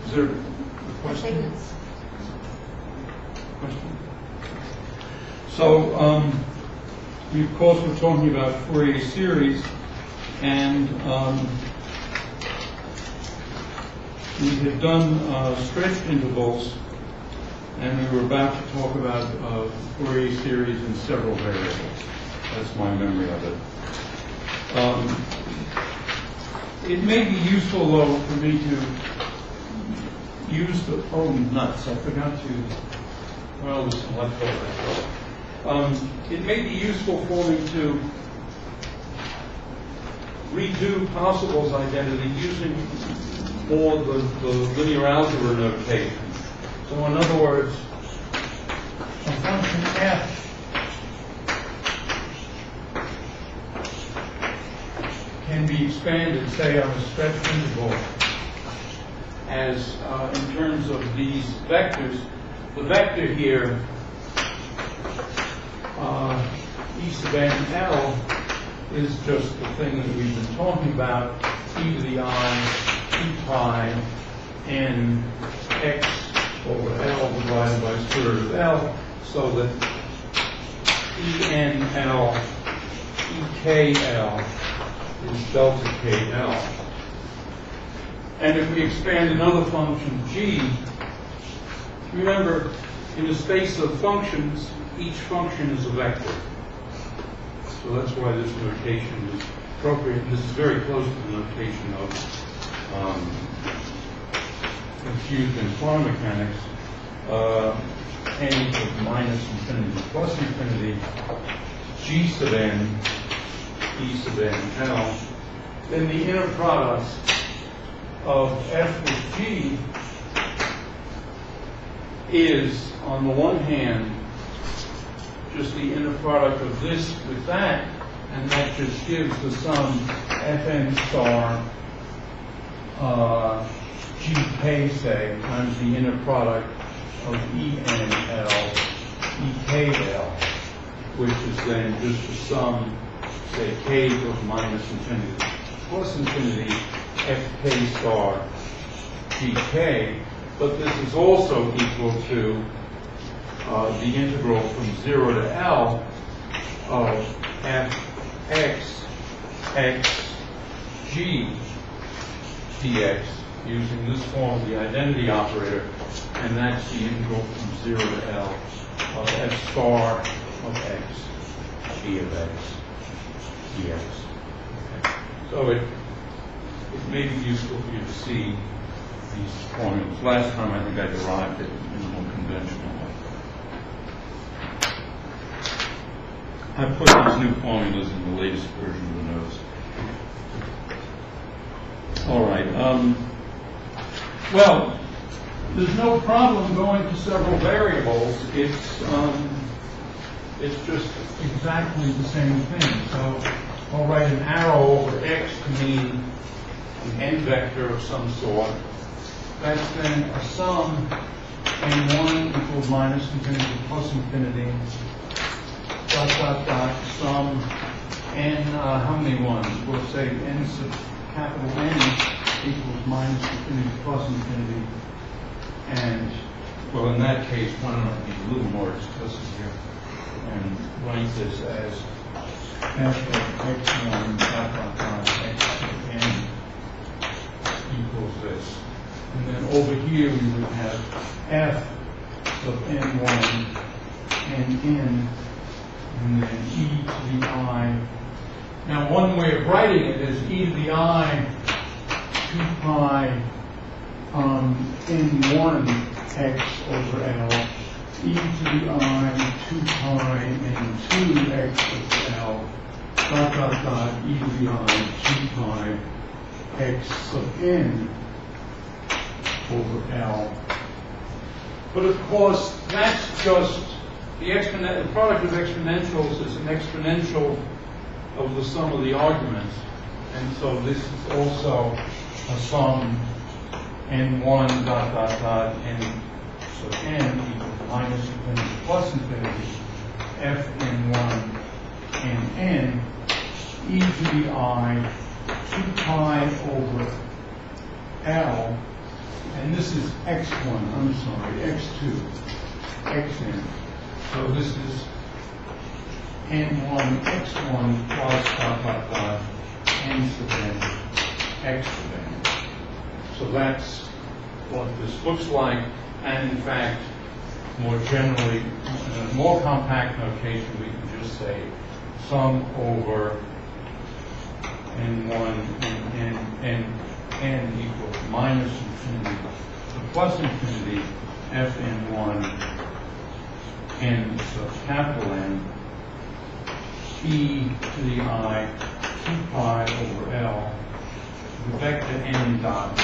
Is there a question? Question? So, we of course were talking about Fourier series, and we had done stretch intervals, and we were about to talk about Fourier series in several variables. That's my memory of it. It may be useful, though, for me to use the, oh, nuts, I forgot to, well, there's some left over. It may be useful for me to redo Possible's identity using more the linear algebra notation. So in other words, a function f can be expanded, say, on a stretch interval as in terms of these vectors. The vector here, e sub n L, is just the thing that we've been talking about, e to the I 2 pi n x over L divided by square root of L, so that e n L, e k L is delta KL. And if we expand another function g, remember, in the space of functions, each function is a vector. So that's why this notation is appropriate. This is very close to the notation of confused in quantum mechanics. N equals minus infinity plus infinity, g sub n, e sub n L. Then the inner product of f with g is, on the one hand, just the inner product of this with that, and that just gives the sum fn star gk, say, times the inner product of enl ekl, which is then just the sum, say, k equals minus infinity plus infinity fk star gk, but this is also equal to the integral from 0 to L of fx x g dx using this form of the identity operator, and that's the integral from 0 to L of f star of x g of x dx. Okay. So it may be useful for you to see these formulas. Last time I think I derived it in a more conventional way. I put these new formulas in the latest version of the notes. All right. Well, there's no problem going to several variables. It's just exactly the same thing. So I'll write an arrow over x to mean an n vector of some sort. That's then a sum n1 equals minus infinity plus infinity, dot, dot, dot, sum n, how many ones? We'll say n sub capital N equals minus infinity plus infinity. And, well, in that case, why don't I be a little more explicit here and write this as f of x1 dot, dot, dot, x sub n equals this. And then over here we would have f of n1 and n, and then e to the I. Now one way of writing it is e to the I 2 pi n1 x over L, e to the I 2 pi n2 x over L, dot, dot, dot, e to the I 2 pi x sub n over L. But of course, that's just the product of exponentials is an exponential of the sum of the arguments. And so this is also a sum n1 dot, dot, dot, n sub n equals minus infinity plus infinity, f n1 and n, e to the I 2 pi over L and this is x1, I'm sorry, x2, xn. So this is n1, x1 plus dot, dot, dot, n sub n, x sub n. So that's what this looks like, and in fact, more generally, in a more compact notation, we can just say sum over n1 and n equals minus infinity to plus infinity fn1 n sub capital N e to the I 2 pi over L the vector n dot the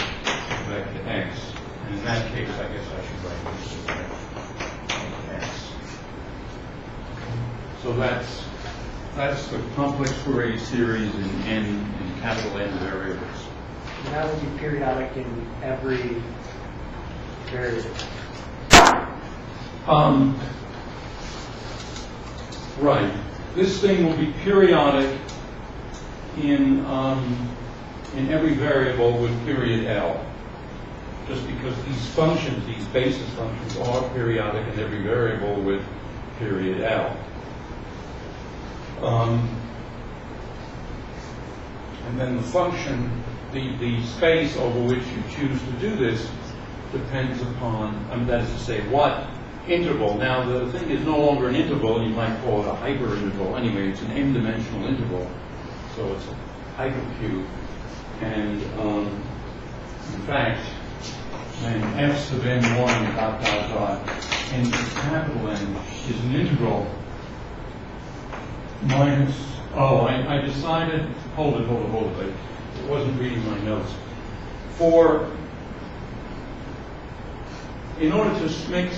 vector x. And in that case, I guess I should write this as vector x. So that's the complex Fourier series in capital N variables. And that will be periodic in every variable. Right. This thing will be periodic in every variable with period L. Just because these functions, these basis functions, are periodic in every variable with period L. And then the function, the space over which you choose to do this depends upon, that is to say, what interval. Now, the thing is no longer an interval. You might call it a hyperinterval. Anyway, it's an n-dimensional interval. So it's a hypercube. And in fact, when f sub n1 dot dot dot n to capital N is an integral minus, I decided, hold it, I wasn't reading my notes. In order to make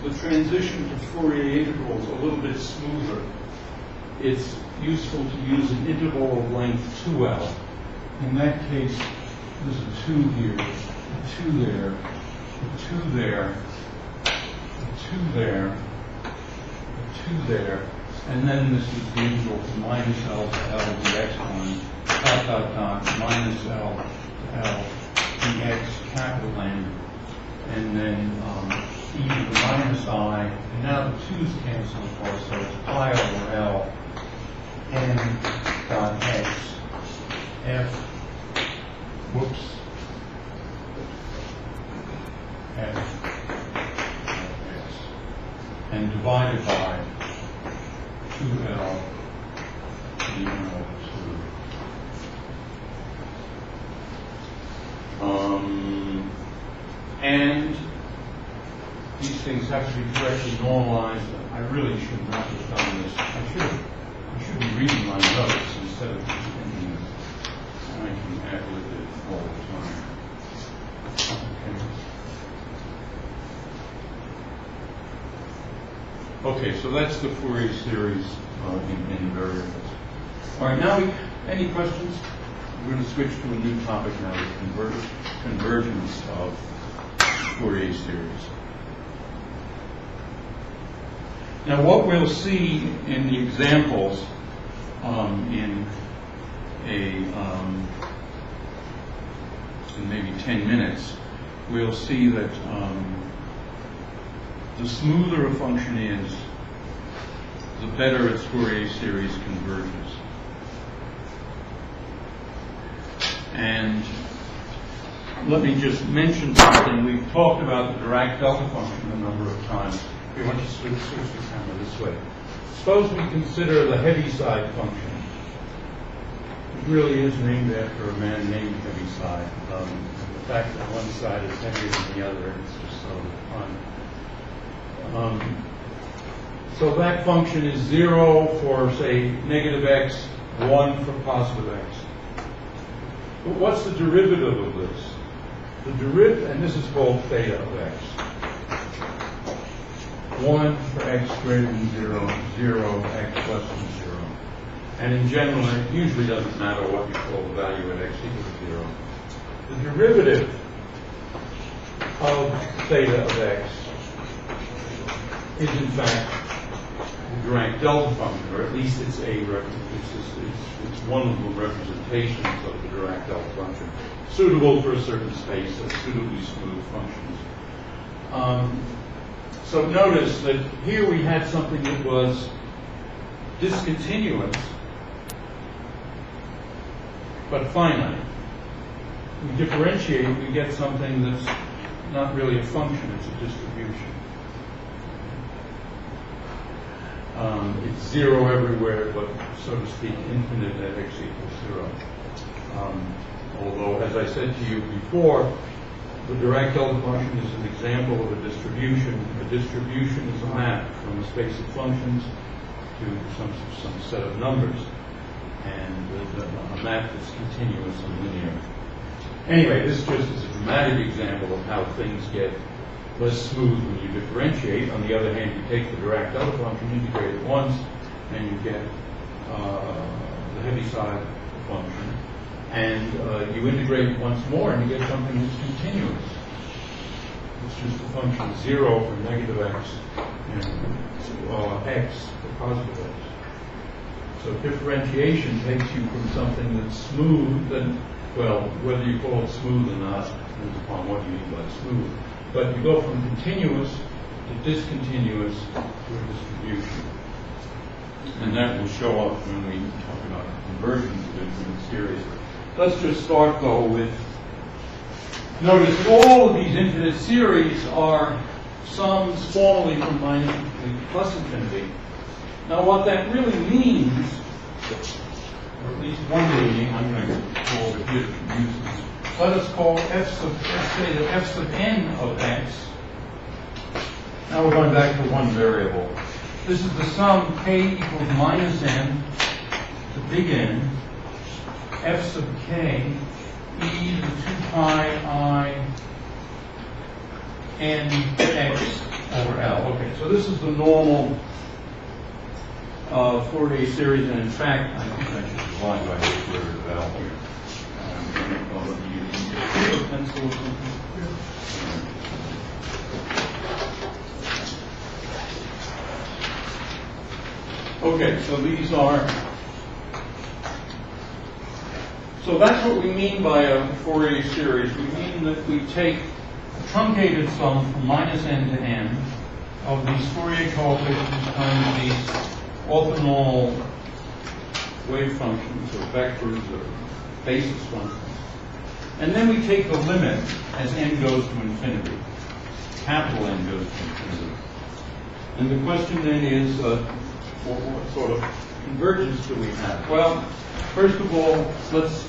the transition to Fourier integrals a little bit smoother, it's useful to use an interval of length 2L. In that case, there's a 2 here, a 2 there, a 2 there, a 2 there, a 2 there, and then this is the integral from minus L to L dx1, dot, dot, dot, minus L to L dx capital N, and then e to the minus I, and now the 2's cancel, of course, so it's pi over L n dot x f, whoops, f x, and divided by 2L d over 2. And these things have to be correctly normalized. I really should not have done this. I should be reading my notes instead of thinking I can add with it all the time. Okay, so that's the Fourier series in variables. All right, now any questions? We're going to switch to a new topic now, the convergence of Fourier series. Now, what we'll see in the examples in maybe 10 minutes, we'll see that the smoother a function is, the better its Fourier series converges. And let me just mention something. We've talked about the Dirac delta function a number of times. We want to switch the camera this way. Suppose we consider the Heaviside function. It really is named after a man named Heaviside. The fact that one side is heavier than the other, it's just so fun. So that function is 0 for, say, negative x, 1 for positive x. But what's the derivative of this? The derivative, and this is called theta of x. 1 for x greater than 0, 0 x less than 0. And in general, it usually doesn't matter what you call the value at x equals 0. The derivative of theta of x is in fact Dirac delta function, or at least it's one of the representations of the Dirac delta function, suitable for a certain space of suitably smooth functions. So notice that here we had something that was discontinuous, but finite. We differentiate, we get something that's not really a function, it's a distribution. It's zero everywhere, but so to speak, infinite at x equals 0. Although, as I said to you before, the Dirac delta function is an example of a distribution. A distribution is a map from a space of functions to some set of numbers, and a map that's continuous and linear. Anyway, this just is a dramatic example of how things get less smooth when you differentiate. On the other hand, you take the Dirac delta function, integrate it once, and you get the Heaviside function. And you integrate it once more, and you get something that's continuous. It's just a function 0 for negative x and x for positive x. So differentiation takes you from something that's smooth, and, well, whether you call it smooth or not depends upon what you mean by smooth. But you go from continuous to discontinuous to a distribution. And that will show up when we talk about conversions of infinite series. Let's just start, though, with, notice all of these infinite series are sums formally from minus infinity to plus infinity. Now, what that really means, or at least one meaning, I'm going to call it here to use this. Let us call let's say that f sub n of x. Now we're going back to one variable. This is the sum k equals minus n to big N, f sub k, e to 2 pi I n x over L. Okay, so this is the normal Fourier series, and in fact, I think I should divide by the square root of L here. Pencil or something. Okay, so these are. So that's what we mean by a Fourier series. We mean that we take a truncated sum from minus n to n of these Fourier coefficients times these orthonormal wave functions or vectors or basis functions. And then we take the limit as n goes to infinity. Capital N goes to infinity. And the question then is, what sort of convergence do we have? Well, first of all, let's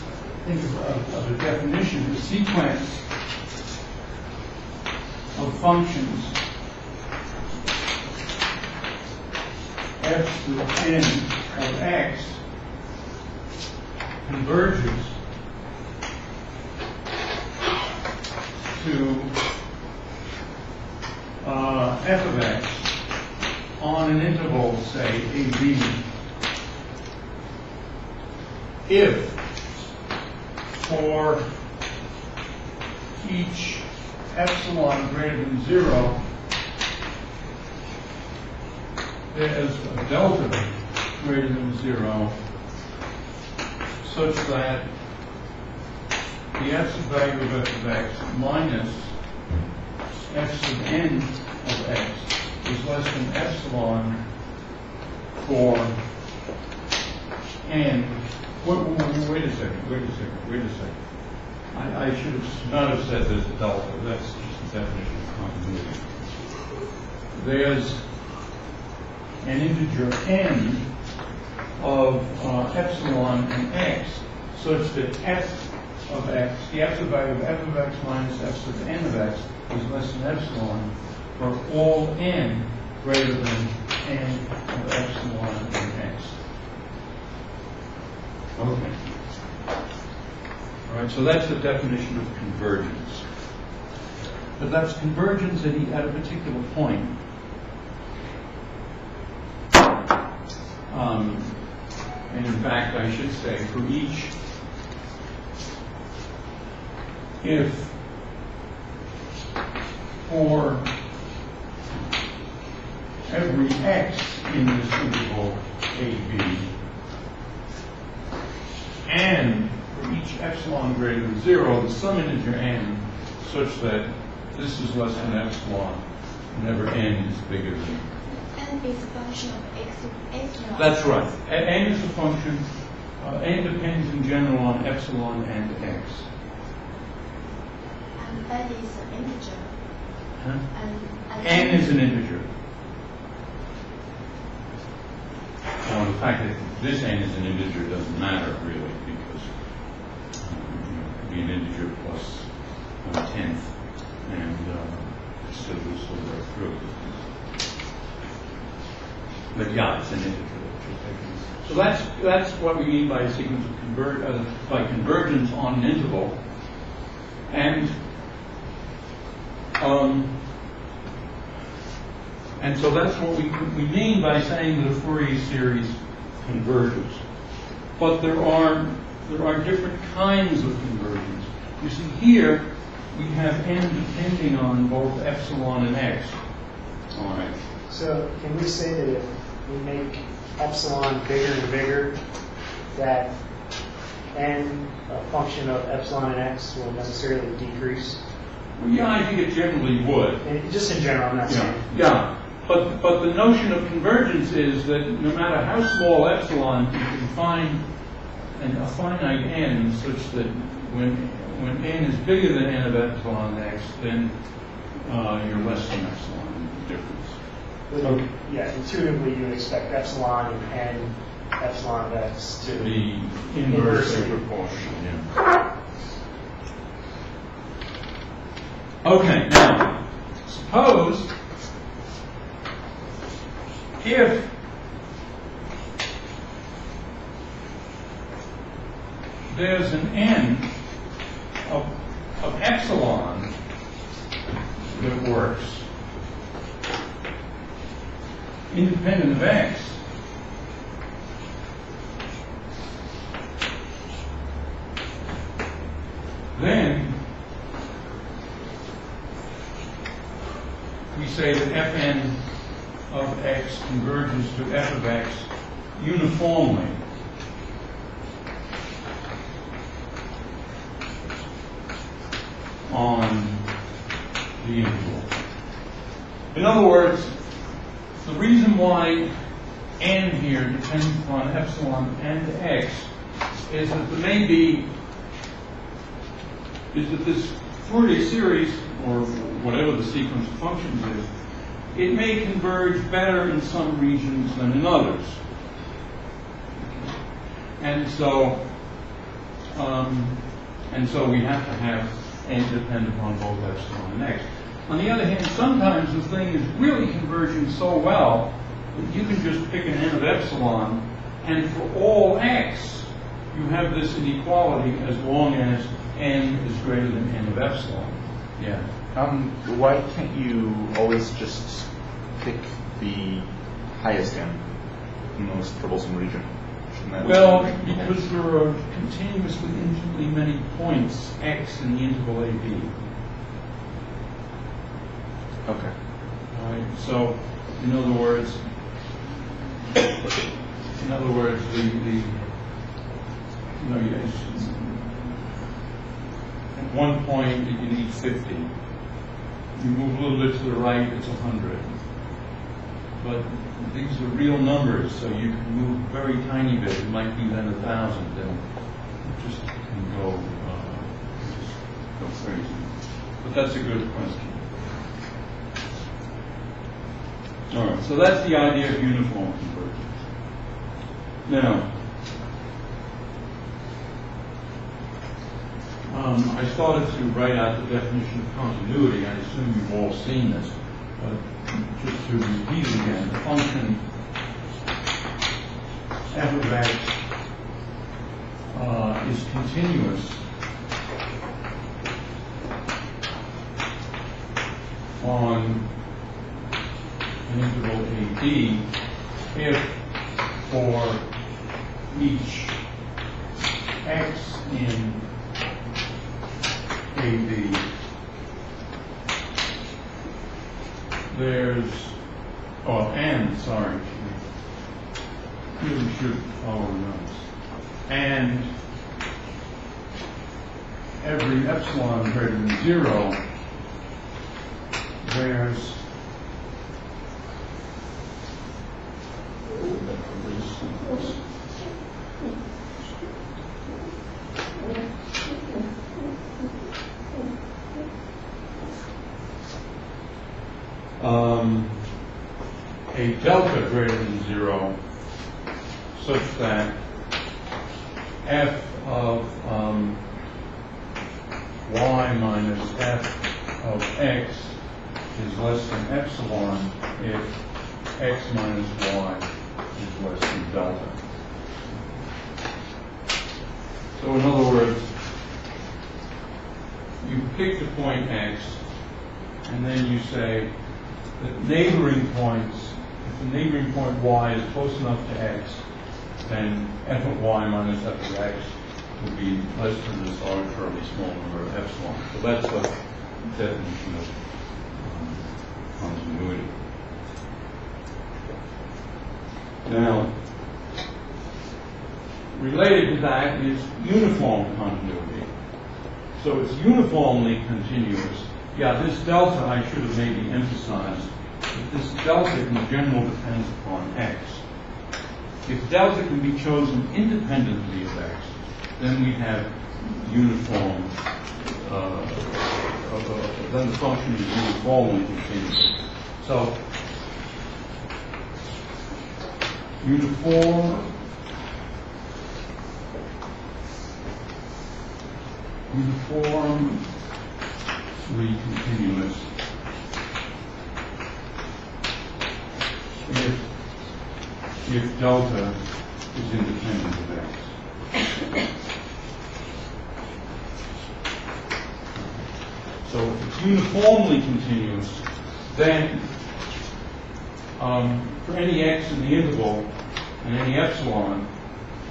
think of a definition. The sequence of functions f sub n of x converges to f of x on an interval, say, AB, if for each epsilon greater than 0, there's a delta greater than 0, such that the absolute value of f of x minus f sub n of x is less than epsilon for n. Wait a second. I should have not have said there's a delta. That's just the definition of continuity. There's an integer n of epsilon and x such that f of x, the absolute value of f of x minus f sub n of x is less than epsilon for all n greater than n of epsilon and x. Okay. All right, so that's the definition of convergence. But that's convergence at a particular point. And in fact, I should say, for each, if for every x in this interval AB, and for each epsilon greater than 0, the sum integer n, such that this is less than epsilon whenever n is bigger than. N is a function of x naught. That's right. N is a function. N depends in general on epsilon and x. And that is an integer. Huh? And N is an integer. Now, the fact that this n is an integer doesn't matter really, because it could be an integer plus 1/10, and still go through. But yeah, it's an integer. So that's what we mean by a sequence of by convergence on an interval, and so that's what we mean by saying that a Fourier series converges. But there are different kinds of convergence. You see here we have n depending on both epsilon and x. All right. So can we say that if we make epsilon bigger and bigger, that n, a function of epsilon and x, will necessarily decrease? Well, yeah, I think it generally would. And just in general, I'm not saying. Yeah. But the notion of convergence is that no matter how small epsilon, you can find a finite n such that when n is bigger than n of epsilon x, then you're less than epsilon difference. But, yeah, intuitively you would expect epsilon and epsilon of x to be inversely proportional. Yeah. Okay, now suppose if there's an n of epsilon that works independent of x, then we say that fn of x converges to f of x uniformly. On the interval. In other words, the reason why n here depends upon epsilon and x is that this Fourier series, or whatever the sequence of functions is, it may converge better in some regions than in others. And so we have to have n depend upon both epsilon and x. On the other hand, sometimes the thing is really converging so well that you can just pick an n of epsilon, and for all x, you have this inequality as long as n is greater than n of epsilon. Yeah. Why can't you always just pick the highest n, the most troublesome region? Well, because there are continuously infinitely many points x in the interval AB. Okay. All right. So, in other words, at one point you need 50. You move a little bit to the right, it's 100. But these are real numbers, so you can move a very tiny bit. It might be then 1,000, then it just can go crazy. But that's a good question. All right, so that's the idea of uniform convergence. Now, I started to write out the definition of continuity. I assume you've all seen this, but just to repeat it again, the function f of x is continuous on an interval AB if for each x in AB there's Oh, and, sorry. Really should follow the notes. And every epsilon greater than 0, there's a delta greater than 0 such that f of y minus f of x is less than epsilon if x minus y is less than delta. So in other words, you pick the point x, and then you say that neighboring points, if the neighboring point y is close enough to x, then f of y minus f of x would be less than this arbitrarily small number of epsilon. So that's the definition of continuity. Now, related to that is uniform continuity. So it's uniformly continuous. Yeah, this delta I should have maybe emphasized, that this delta in general depends upon x. If delta can be chosen independently of x, then we have uniform, then the function is uniformly continuous. So, uniformly continuous if delta is independent of x. So if it's uniformly continuous, then for any x in the interval and any epsilon,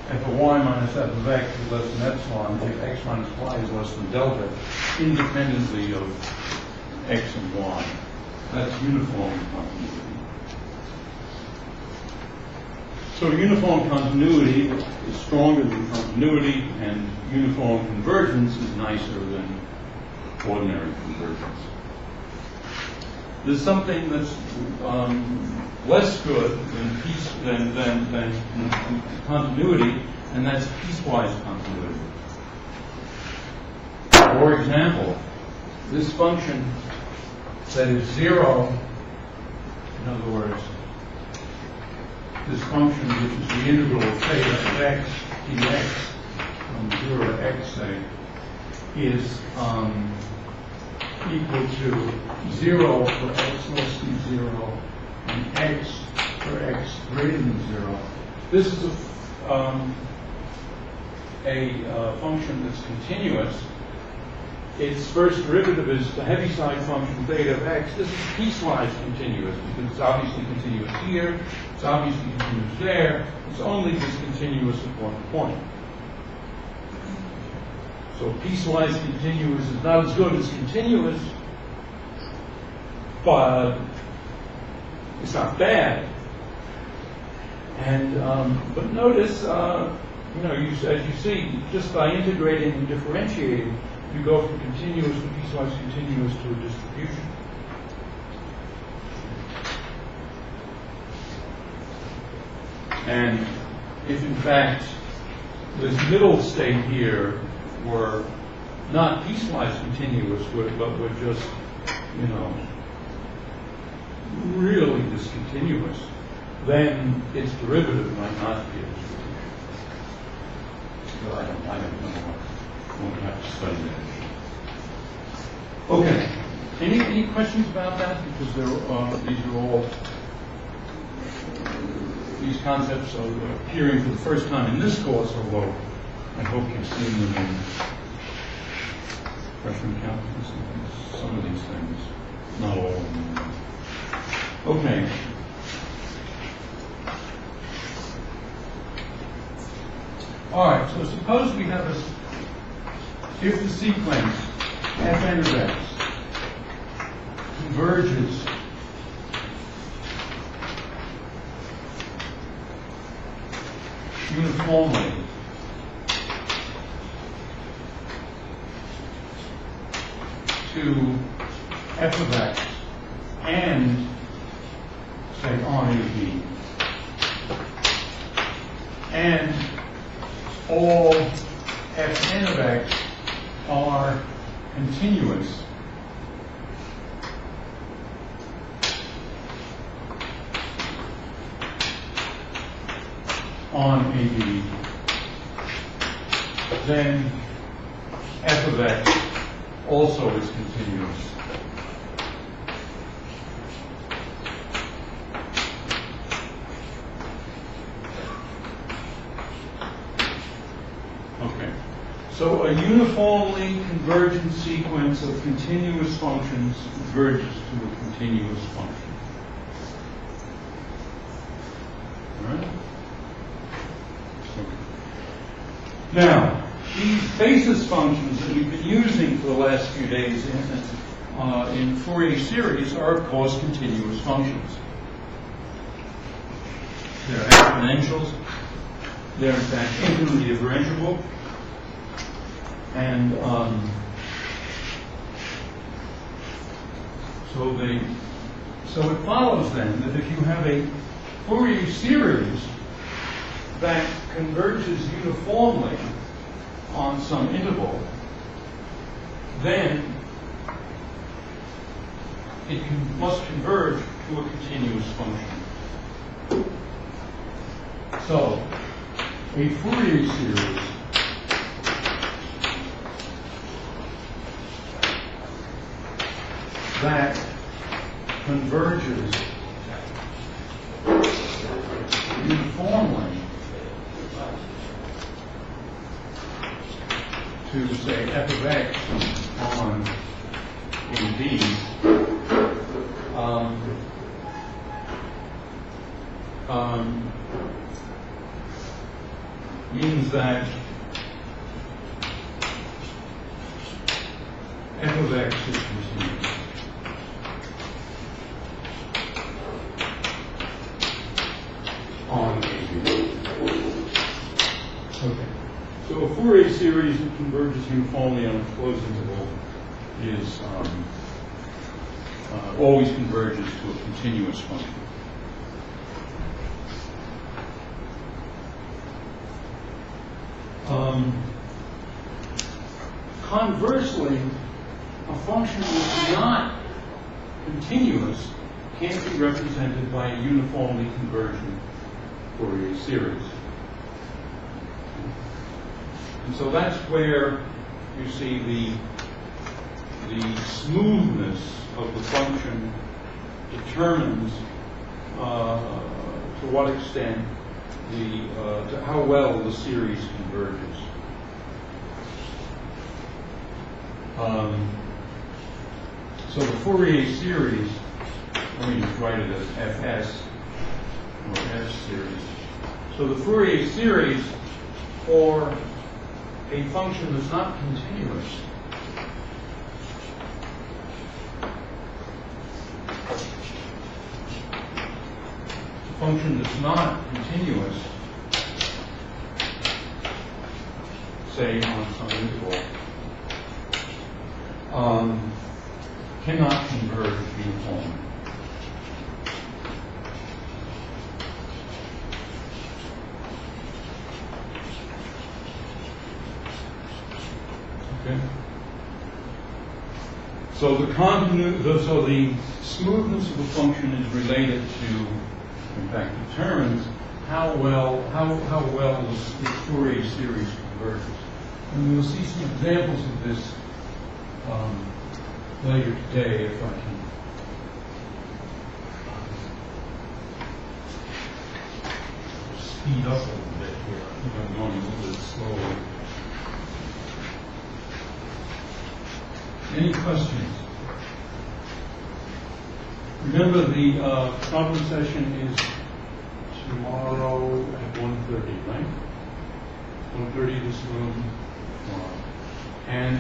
f of y minus f of x is less than epsilon if x minus y is less than delta, independently of x and y. That's uniform continuity. So uniform continuity is stronger than continuity, and uniform convergence is nicer than ordinary convergence. There's something that's less good than continuity, and that's piecewise continuity. For example, this function that is 0, in other words, this function, which is the integral of theta of x dx from 0 to x, say, is equal to 0 for x less than 0 and x for x greater than 0. This is a function that's continuous. Its first derivative is the Heaviside function theta of x. This is piecewise continuous because it's obviously continuous here, it's obviously continuous there, it's only discontinuous at one point. So piecewise continuous is not as good as continuous, but it's not bad. And but notice, as you see, just by integrating and differentiating, you go from continuous to piecewise continuous to a distribution. And if in fact this middle state here were not piecewise continuous, but were just, really discontinuous, then its derivative might not be a distribution. So I don't know. Won't have to study that. Okay. Any questions about that? Because these are all these concepts are appearing for the first time in this course, although I hope you've seen them in freshman calculus and some of these things, not all of them. Okay. All right. So suppose we have if the sequence fn of x converges uniformly to f of x and, say, on AB, and all fn of x are continuous on AB, then f of x also is continuous. Okay. So a uniformly convergent sequence of continuous functions converges to a continuous function. All right? Okay. Now, these basis functions that we've been using for the last few days in Fourier series are, of course, continuous functions. They're exponentials. They're, in fact, infinitely differentiable. And so it follows then that if you have a Fourier series that converges uniformly on some interval, then it must converge to a continuous function. So, a Fourier series that converges uniformly to, say, f of x on AB means that f of x is continuous. On AB. Okay. So a Fourier series that converges uniformly on a closed interval is always converges to a continuous function. Conversely, a function that is not continuous can't be represented by a uniformly convergent Fourier series. And so that's where you see the smoothness of the function determines to what extent to how well the series converges. So the Fourier series, let me just write it as Fs or S series. So the Fourier series for a function that's not continuous say on some interval, cannot converge uniformly. Okay. So the smoothness of the function is related to, in fact, determines how well the Fourier series converges. And we'll see some examples of this later today, if I can. Speed up a little bit here. I think I'm going a little bit slowly. Any questions? Remember, the problem session is tomorrow at 1:30, right? 1:30 this room tomorrow. And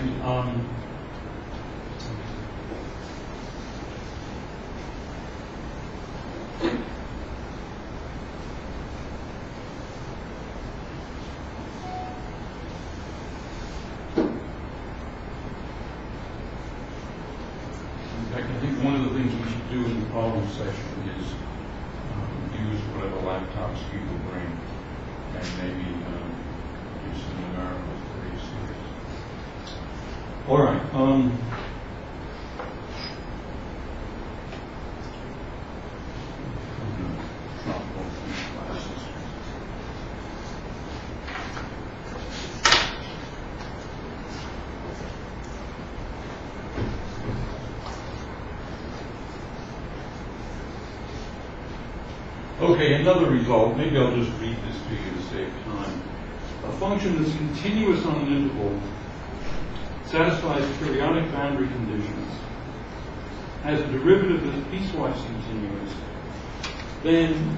In fact, I think one of the things we should do in the problem session is use whatever laptops people bring and maybe do some numericals for each series. All right. Not both these classes. Okay, another result, maybe I'll just read this to you to save time. A function that's continuous on an interval, satisfies periodic boundary conditions, has a derivative that's piecewise continuous, then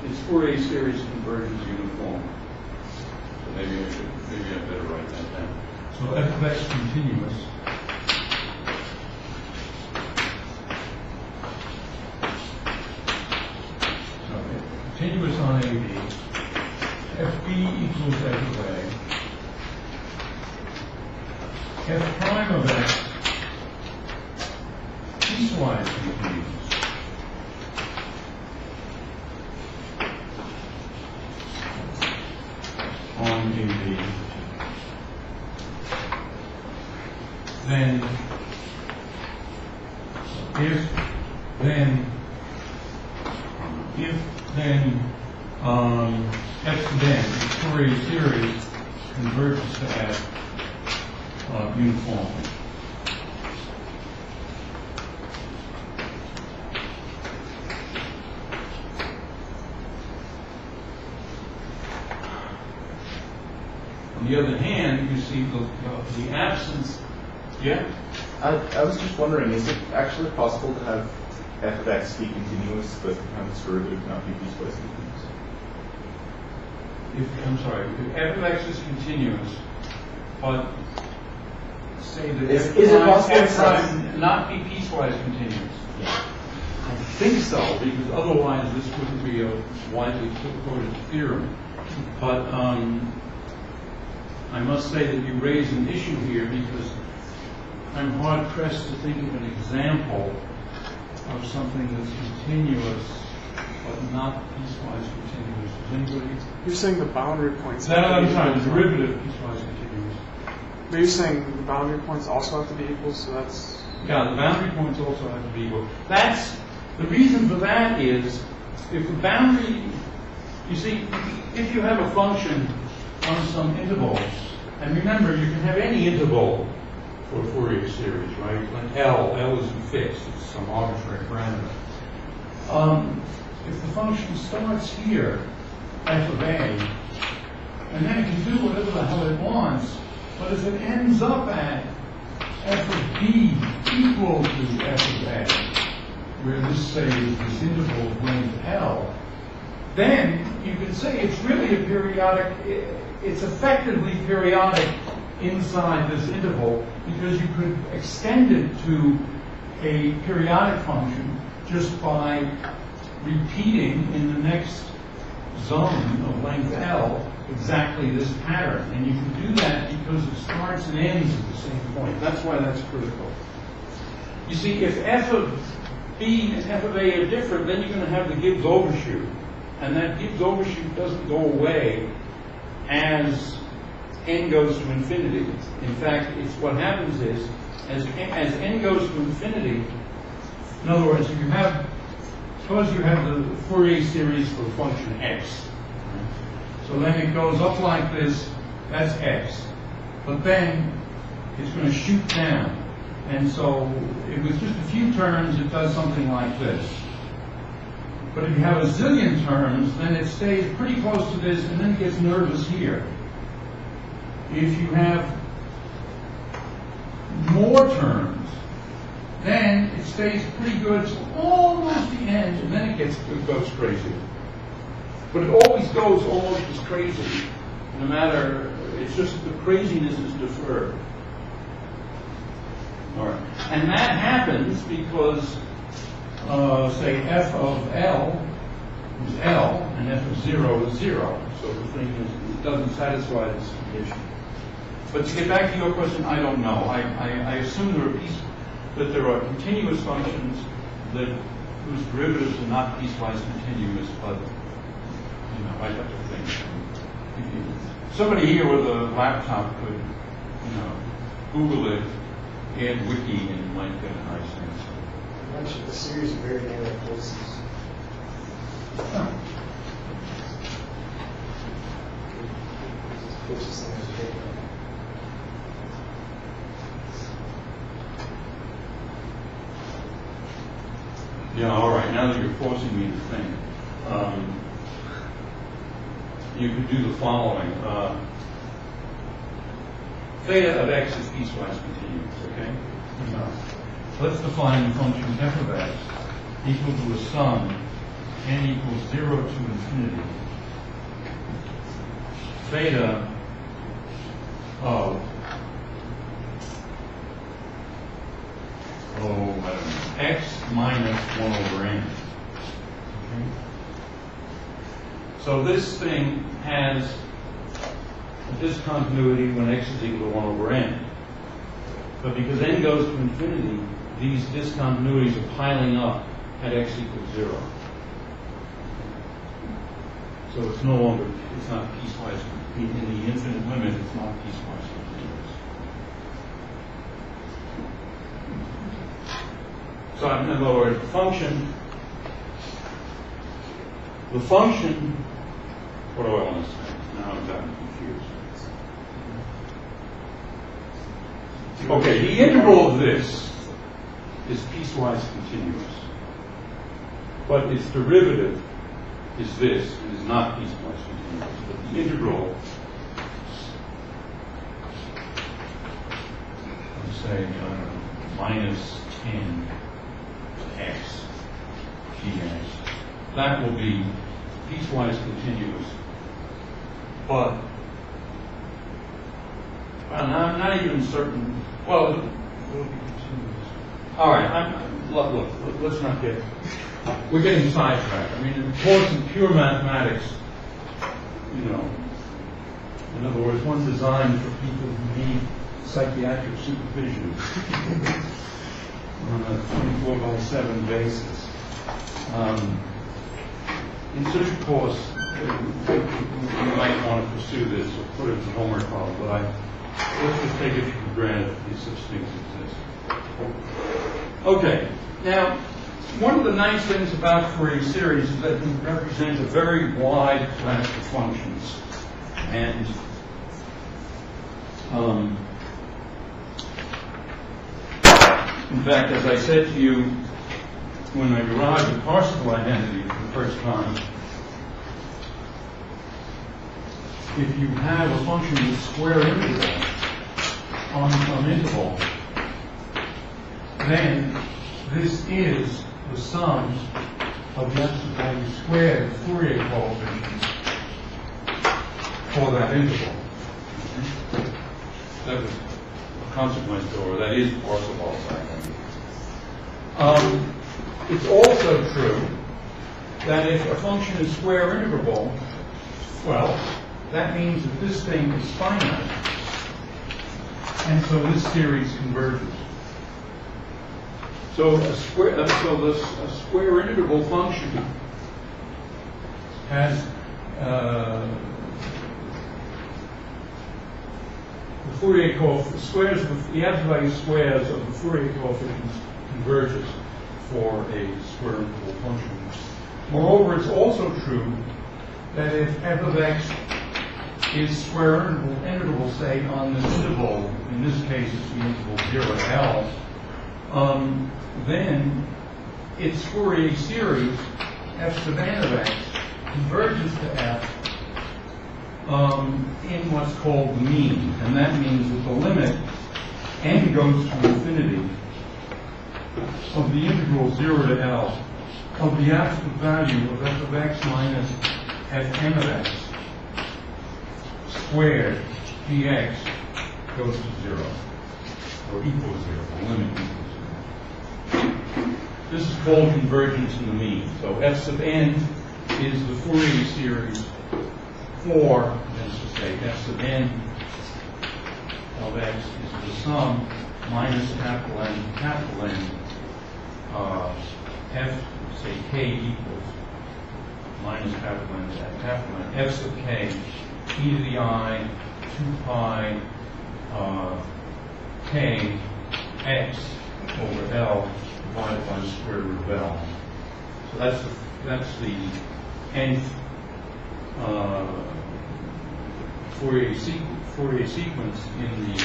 its Fourier series converges uniformly. So maybe I better write that down. So f of x continuous. Continuous on AB, FB equals f of A, f prime of x piecewise continuous. On AB, then f sub n, the Fourier series converges to f uniformly. On the other hand, you see the absence. Yeah? I was just wondering, is it actually possible to have f of x be continuous, but have its derivative not be piecewise continuous? I'm sorry, if f of x is continuous, but say that Is it possible f prime not be piecewise continuous? Yeah. I think so, because otherwise this wouldn't be a widely quoted theorem. But I must say that you raise an issue here because I'm hard pressed to think of an example of something that's continuous but not piecewise continuous. Does anybody? You're saying the boundary points. No, I'm sorry, the derivative of piecewise continuous. But you're saying the boundary points also have to be equal, so that's... Yeah, the boundary points also have to be equal. That's the reason for that is if the boundary, you see, if you have a function on some intervals, and remember, you can have any interval for a Fourier series, right? Like L isn't fixed; it's some arbitrary parameter. If the function starts here, f of a, and then it can do whatever the hell it wants, but if it ends up at f of b equal to f of a, where this, say, is this interval of length L, then you can say it's really a periodic, it's effectively periodic inside this interval because you could extend it to a periodic function just by repeating in the next zone of length L exactly this pattern. And you can do that because it starts and ends at the same point. That's why that's critical. You see, if f of b and f of a are different, then you're going to have the Gibbs overshoot. And that Gibbs overshoot doesn't go away as n goes to infinity. In fact, it's what happens is, as n goes to infinity, in other words, if you have, suppose you have the Fourier series for function x. So then it goes up like this, that's x. But then it's going to shoot down. And so if with just a few terms, it does something like this. But if you have a zillion terms, then it stays pretty close to this, and then it gets nervous here. If you have more terms, then it stays pretty good to almost the end, and then it goes crazy. But it always goes almost as crazy, no matter, it's just that the craziness is deferred. All right. And that happens because, say, f of L is L, and f of 0 is 0. So the thing is, it doesn't satisfy this condition. But to get back to your question, I don't know. I assume there are that there are continuous functions whose derivatives are not piecewise continuous, but I have to think. Somebody here with a laptop could, Google it, add wiki, and you might get a nice answer. Bunch of a series of very narrow courses. Just put this in the paper. Yeah, all right. Now that you're forcing me to think, you could do the following. Theta of x is piecewise continuous, okay? Let's define the function f of x equal to a sum n equals 0 to infinity. Theta of x minus 1 over n. Okay? So this thing has a discontinuity when x is equal to 1 over n. But because n goes to infinity, these discontinuities are piling up at x equals 0. So it's no longer, it's not piecewise, in the infinite limit, it's not piecewise continuous. So in other words, the function, what do I want to say? Now I've gotten confused. Okay, the integral of this is piecewise continuous, but its derivative is this. It is not piecewise continuous, but the integral, let's say, minus 10 x dx, that will be piecewise continuous, but I'm not even certain. Well, it will be continuous. All right, look, let's not get, we're getting sidetracked. I mean, of course, in pure mathematics, in other words, one designed for people who need psychiatric supervision on a 24/7 basis. In such a course, you might want to pursue this or put it as a homework problem, but let's just take it for granted that these such things exist. Okay, now, one of the nice things about Fourier series is that it represents a very wide class of functions. And in fact, as I said to you when I derived the particle identity for the first time, if you have a function with square integral on some interval, then this is the sum of the absolute value squared Fourier coefficients for that interval. That was a consequence, or that is Parseval's identity. It's also true that if a function is square integrable, well, that means that this thing is finite, and so this series converges. So a square integrable function has the Fourier coefficient, the absolute value squares of the Fourier coefficients converges for a square integrable function. Moreover, it's also true that if f of x is square integrable, say, on this interval, in this case it's the interval 0 to L, then its Fourier series, f sub n of x, converges to f in what's called the mean. And that means that the limit n goes to infinity of the integral 0 to L of the absolute value of f of x minus f n of x squared dx goes to 0, or equals 0, the limit equals 0. This is called convergence in the mean. So f sub n is the Fourier series for, let's just say, f sub n of x is the sum minus capital N, f, say k equals minus capital N, f sub k, e to the I, 2 pi k x over L divided by the square root of L. So that's the nth Fourier sequence in the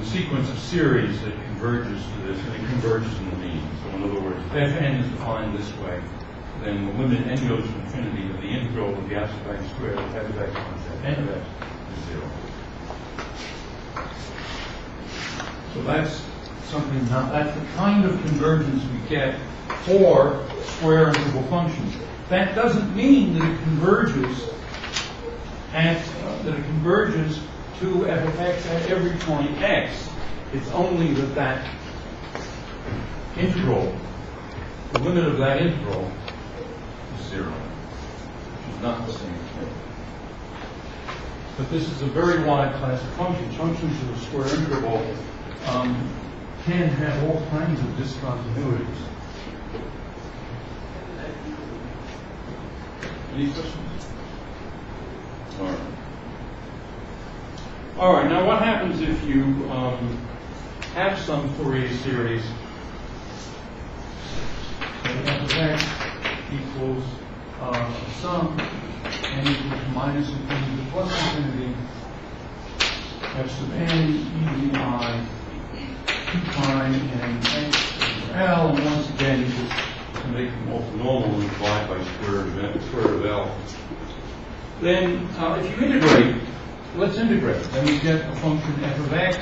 sequence of series that converges to this, and it converges in the mean. So in other words, if Fn is defined this way, then the limit n goes to infinity of the integral of the absolute value squared of f of x minus Fn of x is 0. So that's something, that's the kind of convergence we get for square interval functions. That doesn't mean that it converges to f of x at every point x. It's only that integral, the limit of that integral is 0, which is not the same thing. But this is a very wide class of functions. Functions of a square interval can have all kinds of discontinuities. Any questions? All right, now what happens if you have some Fourier series f of x equals sum n equals minus infinity to plus infinity f sub n e to the I 2 pi and x over L, and once again you just to make them orthonormal and divide by square root of L. Then if you integrate, let's integrate. Then we get a function f of x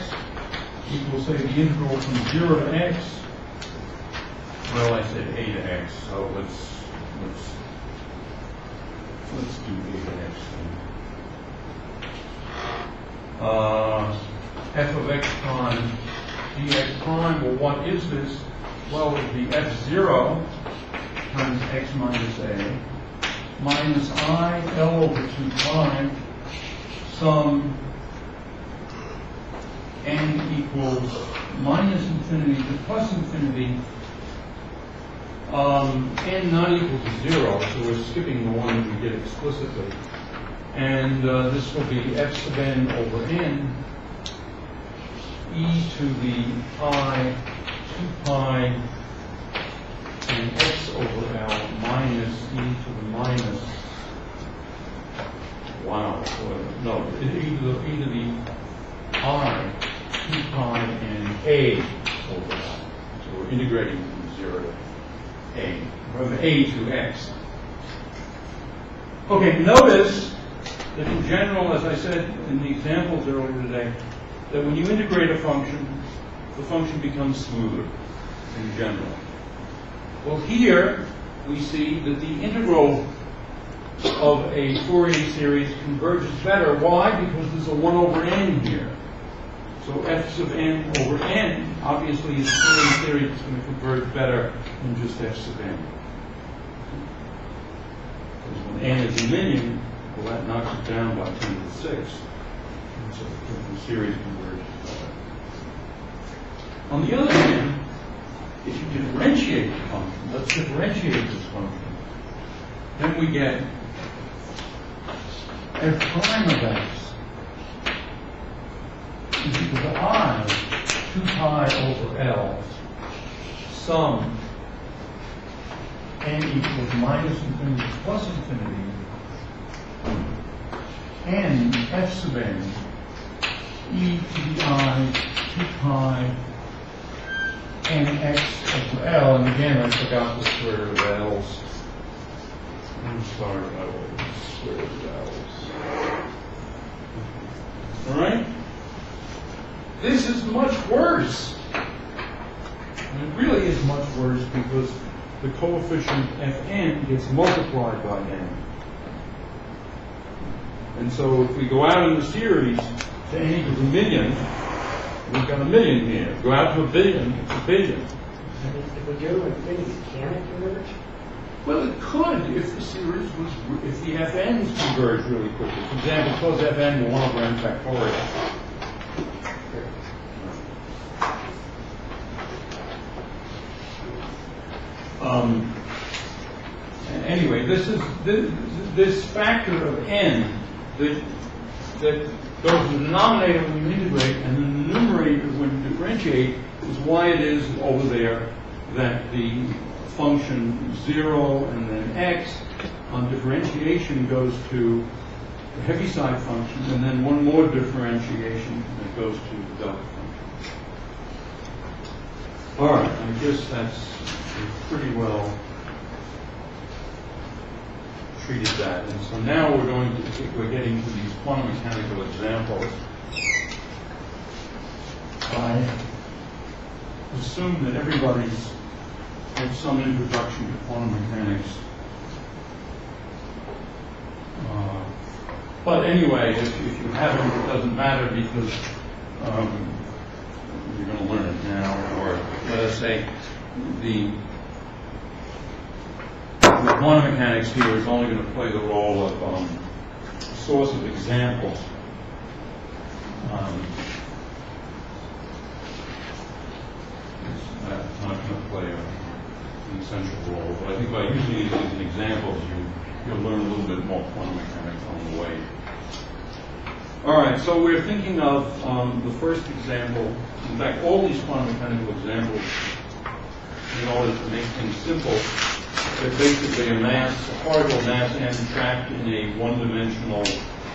equals, say, the integral from 0 to x. Well, I said a to x, so let's do a to x then. F of x prime dx prime. Well, what is this? Well, it would be f0 times x minus a minus I L over 2 pi sum n equals minus infinity to plus infinity, n not equal to 0, so we're skipping the one that we did explicitly. And this will be f sub n over n e to the pi 2 pi and x over L minus e to the minus, wow, no, e to the I 2 pi and a over L. So we're integrating from 0 to a, from a to x. Okay, notice that in general, as I said in the examples earlier today, that when you integrate a function, the function becomes smoother in general. Well, here we see that the integral of a Fourier series converges better. Why? Because there's a 1 over n here. So f sub n over n obviously is a Fourier series that's going to converge better than just f sub n. Because when n is a million, well, that knocks it down by 10 to the 6. And so the series converges better. On the other hand, if you differentiate the function, let's differentiate this function, then we get f prime of x is equal to I 2 pi over L sum n equals minus infinity plus infinity n f sub n e to the I 2 pi n x over L, and again I forgot the square root of L's. I'm sorry, I will square root of L's. Alright? This is much worse. And it really is much worse because the coefficient Fn gets multiplied by n. And so if we go out in the series to n equals a million, we've got a million here. Go out to a billion, it's a billion. And if we go to infinity, can it converge? Well, it could if the series was, if the fn's converge really quickly. For example, suppose fn were 1 over n factorial. Anyway, this factor of n that goes to the denominator when you integrate and the numerator when you differentiate is why it is over there that the function 0 and then x on differentiation goes to the Heaviside function, and then one more differentiation that goes to the delta function. All right, I guess that's pretty well treated that. And so now we're getting to these quantum mechanical examples. I assume that everybody's had some introduction to quantum mechanics. But anyway, if you haven't, it doesn't matter because you're going to learn it now. Or let us say the quantum mechanics here is only going to play the role of source of examples. It's not going to play an essential role, but I think by using these as examples, you'll learn a little bit more quantum mechanics on the way. All right, so we're thinking of the first example. In fact, all these quantum mechanical examples, in order to make things simple, they're basically a particle mass m trapped in a one-dimensional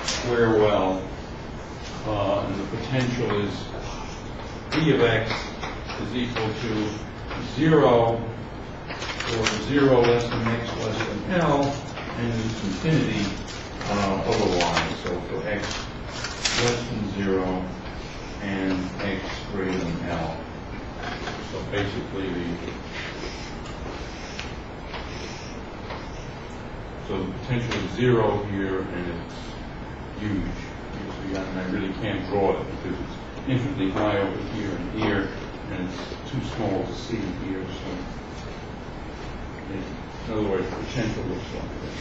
square well, and the potential is V of x is equal to 0 for 0 less than x less than L, and it's infinity over y. So for x less than 0 and x greater than L. So basically so the potential is 0 here, and it's huge. And I really can't draw it because it's infinitely high over here and here, and it's too small to see here. So, in other words, the potential looks like this.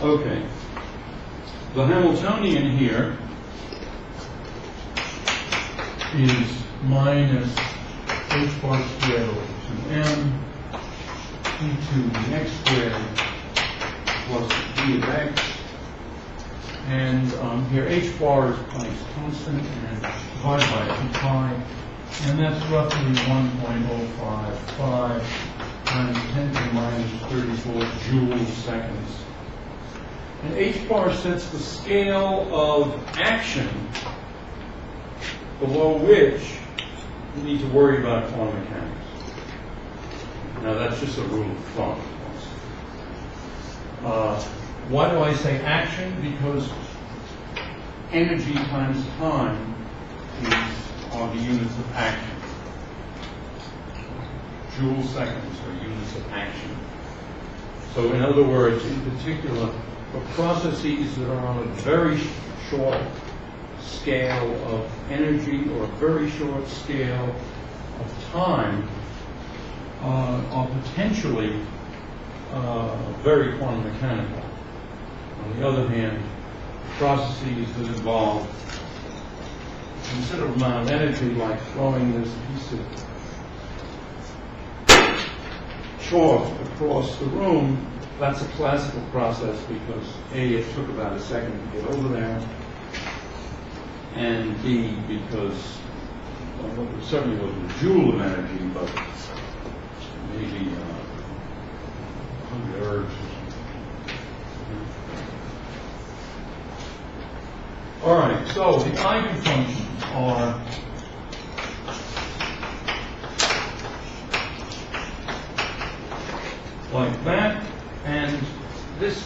Okay. The Hamiltonian here is minus h bar squared over 2m into the x squared plus d of x. And here h bar is placed constant and divided by 2 pi. And that's roughly 1.055 times 10 to the minus 34 joules seconds. And h bar sets the scale of action below which you need to worry about quantum mechanics. Now that's just a rule of thumb. Why do I say action? Because energy times time are the units of action. Joule seconds are units of action. So in other words, in particular, for processes that are on a very short scale of energy or a very short scale of time, are potentially very quantum mechanical. On the other hand, processes that involve a considerable amount of energy, like throwing this piece of chalk across the room, that's a classical process because A, it took about a second to get over there, and B, because it certainly wasn't a joule of energy, but maybe 100 ergs or something. All right, so the eigenfunctions are like that, and this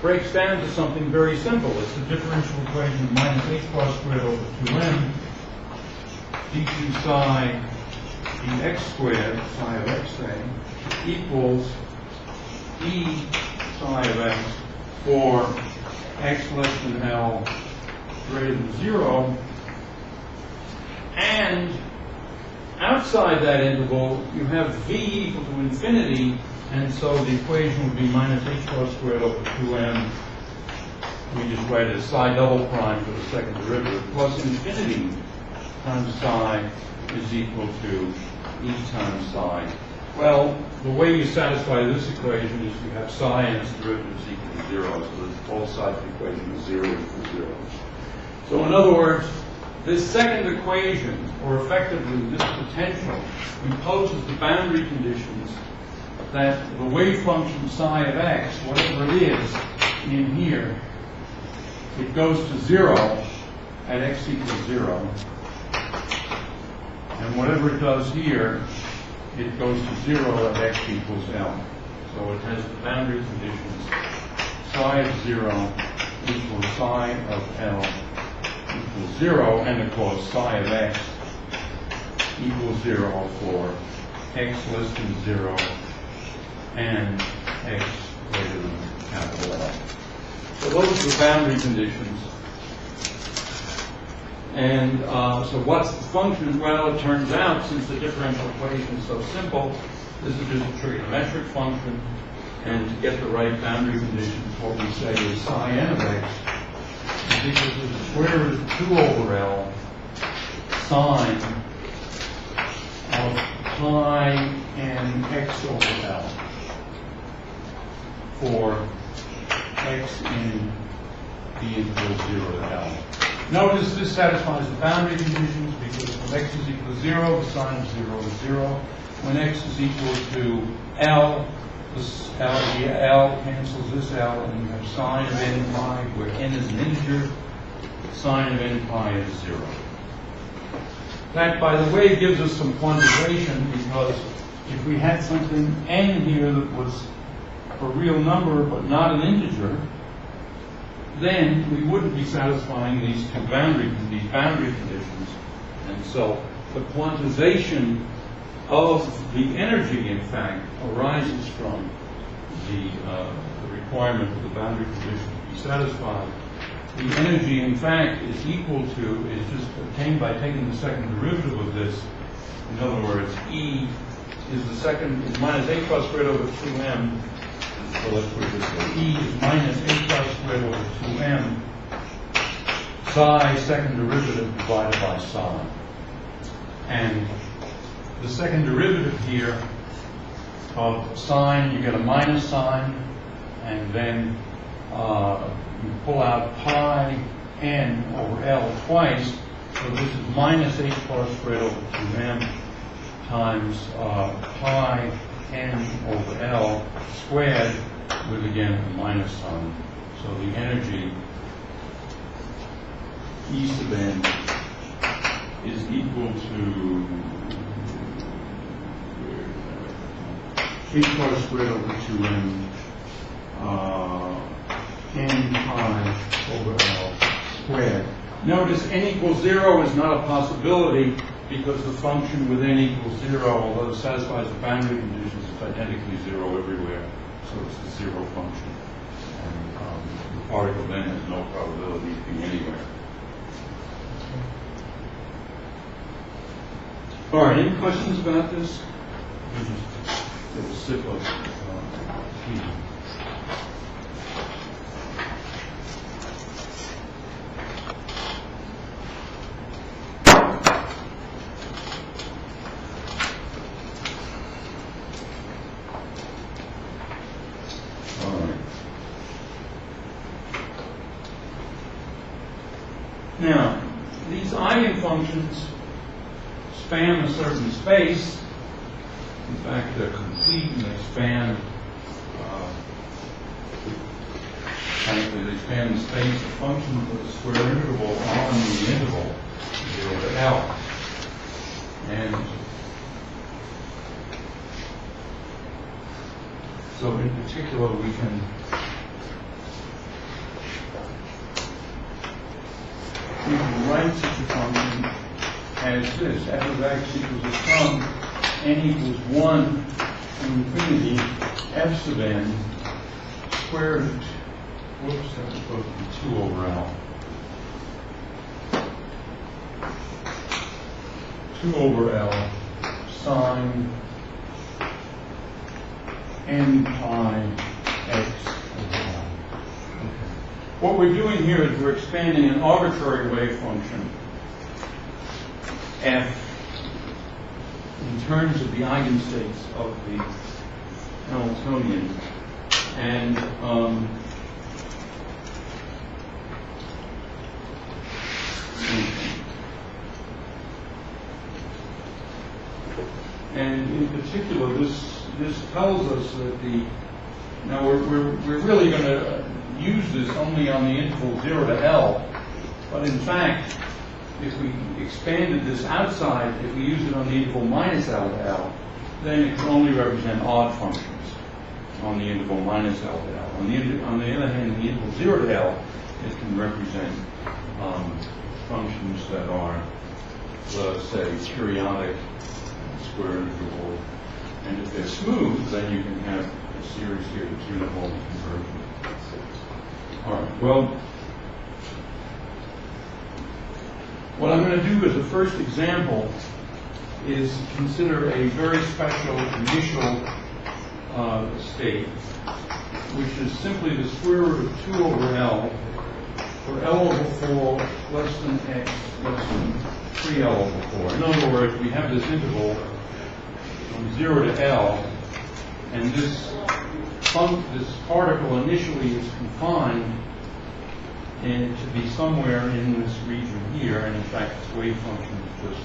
breaks down to something very simple. It's the differential equation of minus h bar squared over 2m d2 psi dx squared, psi of x say, equals e psi of x for x less than L greater than 0, and outside that interval, you have v equal to infinity, and so the equation would be minus h bar squared over 2m. We just write it as psi double prime for the second derivative, plus infinity times psi is equal to e times psi. Well, the way you satisfy this equation is you have psi and its derivatives equal to 0, so that both sides of the equation is 0 equals 0. So in other words, this second equation, or effectively this potential, imposes the boundary conditions that the wave function psi of x, whatever it is in here, it goes to 0 at x equals 0. And whatever it does here, it goes to 0 at x equals L. So it has the boundary conditions psi of 0 equals psi of L equals 0, and of course psi of x equals 0 for x less than 0 and x greater than capital L. So those are the boundary conditions. And so what's the function? Well, it turns out, since the differential equation is so simple, this is just a trigonometric function. And to get the right boundary conditions, what we say is psi n of x is equal to the square root of 2 over L sine of pi n x over L for x in b equals 0 to L. Notice this satisfies the boundary conditions because when x is equal to 0, the sine of 0 is 0. When x is equal to L, the L cancels this L, and you have sine of n pi, where n is an integer, sine of n pi is 0. That, by the way, gives us some quantization, because if we had something n here that was a real number but not an integer, then we wouldn't be satisfying these boundary conditions. And so the quantization of the energy, in fact, arises from the requirement of the boundary condition to be satisfied. The energy, in fact, is just obtained by taking the second derivative of this. In other words, E is minus h bar squared over 2m. So let's put it this way. E is minus h bar squared over 2m psi second derivative divided by psi. And the second derivative here of sine, you get a minus sign, and then you pull out pi n over L twice. So this is minus h bar squared over 2m times pi n over L squared with, again, a minus sign. So the energy E sub n is equal to h bar squared over 2m n pi over L squared. Notice n equals 0 is not a possibility because the function with n equals 0, although it satisfies the boundary conditions, is identically 0 everywhere. So it's a 0 function. And the particle then has no probability of being anywhere. All right, any questions about this? Let me just get a sip of tea. All right. Now, these eigenfunctions span a certain space. In fact, they're complete and they span, frankly, they span the space of functions with a square interval on the interval 0 to L. And so in particular, we can write such a function as this: f of x equals a sum n equals 1 to infinity f sub n square root, whoops, that's supposed to be 2 over L. 2 over L sine n pi x over L. What we're doing here is we're expanding an arbitrary wave function, f, in terms of the eigenstates of the Hamiltonian. And in particular, this tells us that now we're really going to use this only on the interval 0 to L, but in fact, if we expanded this outside, if we used it on the interval minus L to L, then it can only represent odd functions on the interval minus L to L. On the other hand, the interval 0 to L, it can represent functions that are, let us say, periodic, square interval. And if they're smooth, then you can have a series here that's uniform convergent. All right, well, what I'm going to do as a first example is consider a very special initial state, which is simply the square root of 2 over L for L over 4 less than x less than 3L over 4. In other words, we have this interval from 0 to L, and this particle initially is confined and to be somewhere in this region here, and in fact, this wave function is just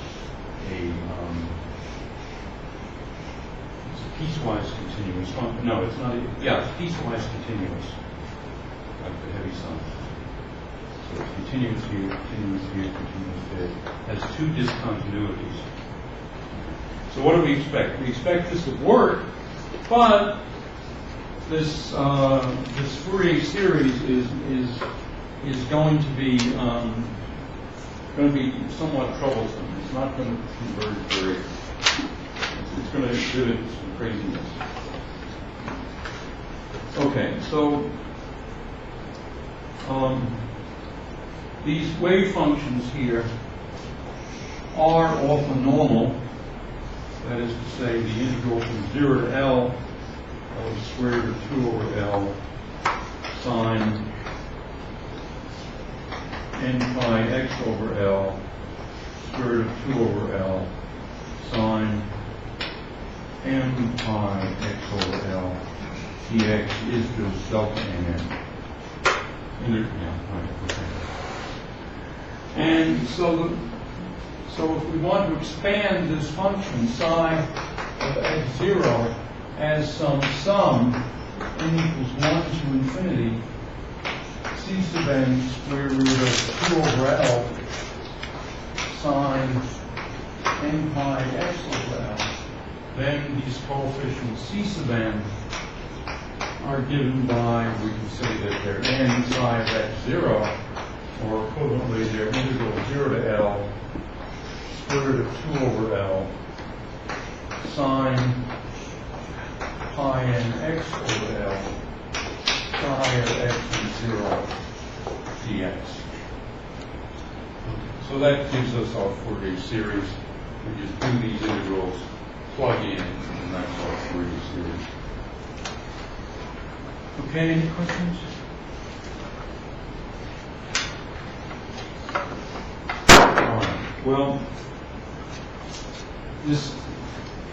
it's a piecewise continuous function. No, it's not. It's piecewise continuous, like the heavy sun. So it's continuous here, continuous here, continuous there. It has two discontinuities. So what do we expect? We expect this to work, but this Fourier series is going to be somewhat troublesome. It's not going to converge very. It's going to exhibit some craziness. Okay, so these wave functions here are orthonormal. That is to say, the integral from 0 to L of the square root of 2 over L sine n pi x over L square root of 2 over L sine m pi x over L dx is just delta n. And so if we want to expand this function psi of x0 as some sum n equals 1 to infinity c sub n square root of 2 over L sine n pi x over L, then these coefficients c sub n are given by, we can say that they're n psi of x0, or equivalently they're integral 0 to L square root of 2 over L sine pi n x over L psi of x and 0 dx. So that gives us our Fourier series. We just do these integrals, plug in, and that's our Fourier series. Okay, any questions? All right. Well, this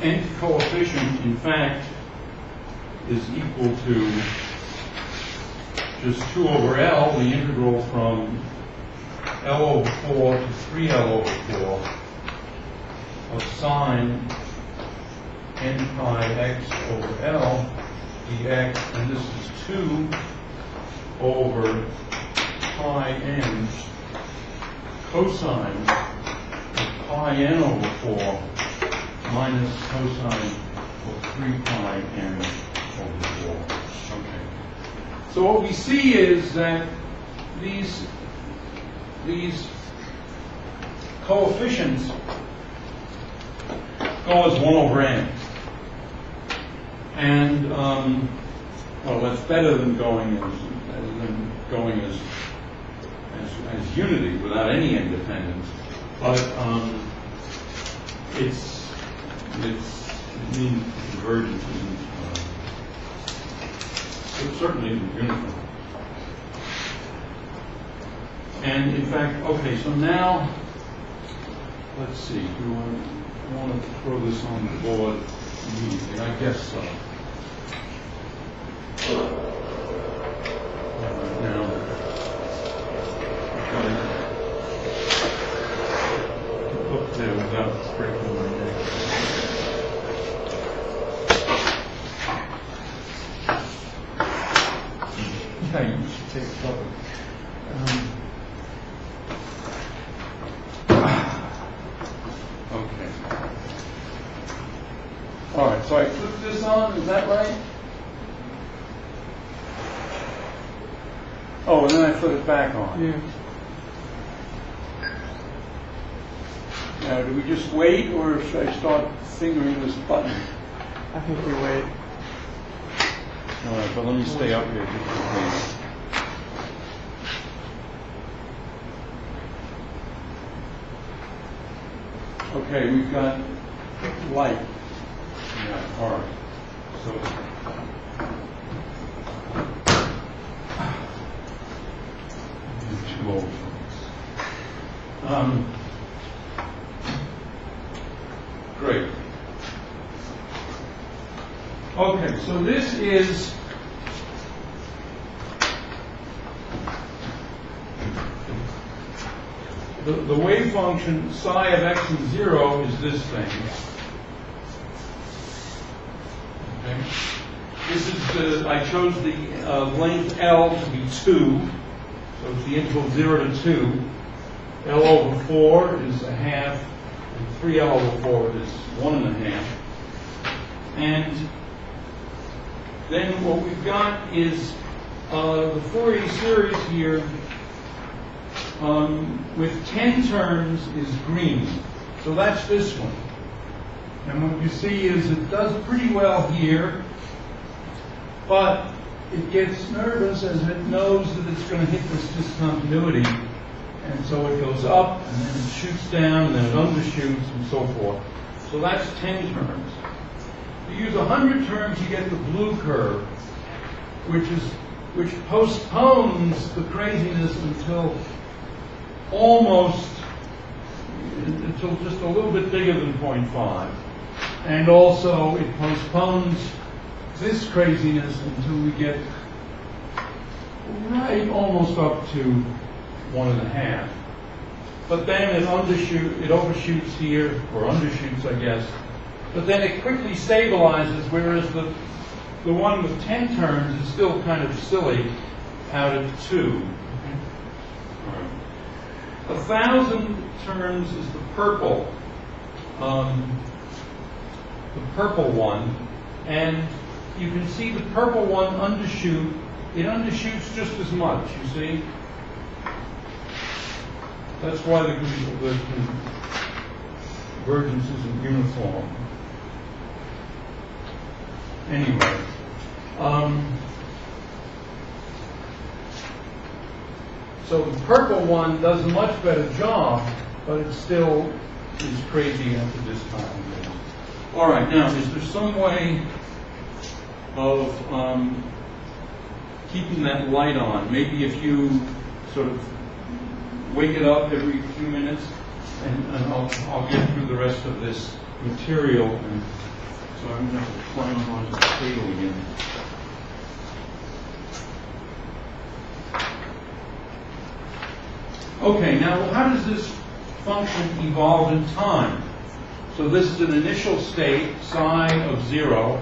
nth coefficient, in fact, is equal to just 2 over L, the integral from L over 4 to 3L over 4 of sine n pi x over L dx, and this is 2 over pi n cosine of pi n over 4 minus cosine of 3 pi n over 4. Okay. So what we see is that these coefficients go as 1 over n. And well, that's better than going as unity without any independence. But it means convergence isn't, it certainly isn't uniform. And in fact, okay, so now, let's see, do I want to throw this on the board immediately? I guess so. All right, now, up there without breaking my neck. Yeah, you should take a couple. Okay. All right, so I flip this on, is that right? Oh, and then I flip it back on. Yeah. Now, do we just wait, or should I start fingering this button? I think we wait. All right, but let me stay up here just in case. Okay, we've got light. Yeah, all right. So, I'm too old for this. Great. Okay, so this is the wave function psi of x and 0 is this thing. Okay. This is I chose the length L to be 2, so it's the interval 0 to 2. L over 4 is a half, and 3L over 4 is 1.5. And then what we've got is the Fourier series here with 10 terms is green. So that's this one. And what you see is it does pretty well here, but it gets nervous as it knows that it's going to hit this discontinuity. And so it goes up, and then it shoots down, and then it undershoots, and so forth. So that's 10 terms. If you use 100 terms, you get the blue curve, which postpones the craziness until just a little bit bigger than 0.5. And also it postpones this craziness until we get right almost up to 1.5. But then it overshoots here, or undershoots, I guess. But then it quickly stabilizes, whereas the one with 10 terms is still kind of silly out at 2. All right. 1,000 terms is the purple one, and you can see the purple one undershoot. It undershoots just as much, you see. That's why the convergence isn't uniform. Anyway, so the purple one does a much better job, but it still is crazy after this time. All right, now, is there some way of keeping that light on? Maybe if you sort of wake it up every few minutes, and I'll get through the rest of this material. And so I'm going to climb onto the table again. Okay, now how does this function evolve in time? So this is an initial state, psi of 0.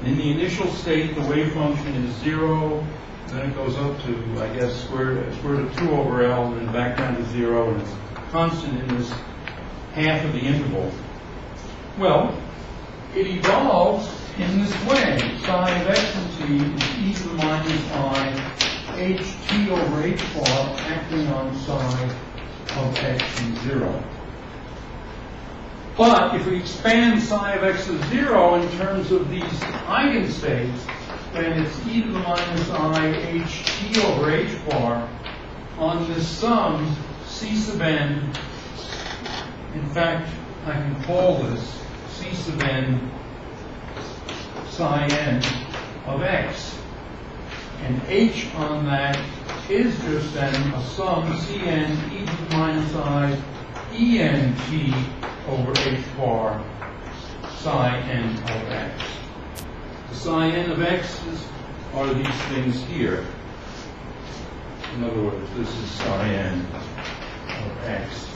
In the initial state, the wave function is 0, then it goes up to, I guess, square root of 2 over L, and then back down to 0, and it's constant in this half of the interval. Well, it evolves in this way. Psi of x and t is e to the minus I ht over h bar acting on psi of x and 0. But if we expand psi of x to 0 in terms of these eigenstates, then it's e to the minus I ht over h bar on this sum c sub n. In fact, I can call this C sub n psi n of x. And h on that is just then a sum Cn e to the minus I En t over h bar psi n of x. The psi n of x's are these things here. In other words, this is psi n of x.